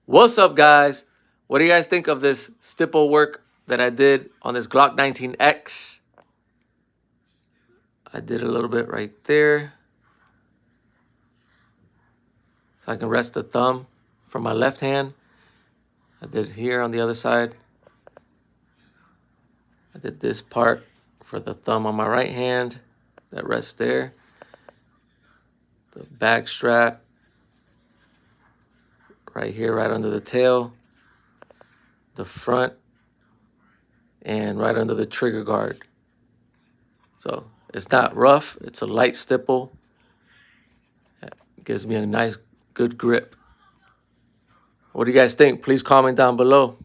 What's up, guys? What do you guys think of this stipple work that I did on this Glock 19X? I did a little bit right there. So I can rest the thumb from my left hand. I did here on the other side. I did this part for the thumb on my right hand that rests there. The back strap right here, right under the tail. The front and right under the trigger guard. So it's not rough, it's a light stipple. It gives me a nice, good grip. What do you guys think? Please comment down below.